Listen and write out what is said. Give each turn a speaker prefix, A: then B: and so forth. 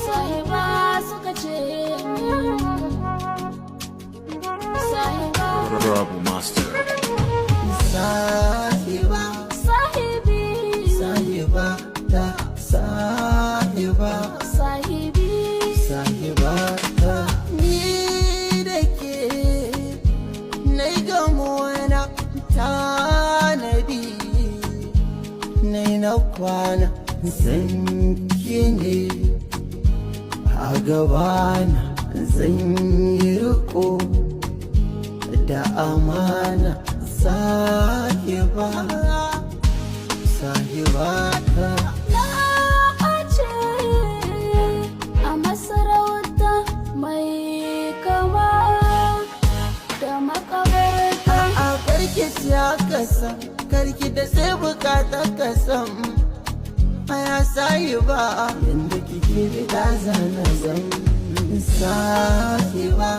A: sahiba suka ce min sahiba
B: Rabu Master.
C: Sahiba,
A: sahibi
C: sahiba, ta sahiba,
A: sahibi
C: sahiba ta. Ni da ke nai gamuwa na tanadi, nai na kwana zan ki ne a gabana, zan yi riko da amana. Sahiba, sahiba ta.
A: na ce a masarauta mai kama da makabarta.
C: A karki siya kasa, karki da sai bukata kasan. Aya sahiba, yanda kike bida zana zan. Sahiba.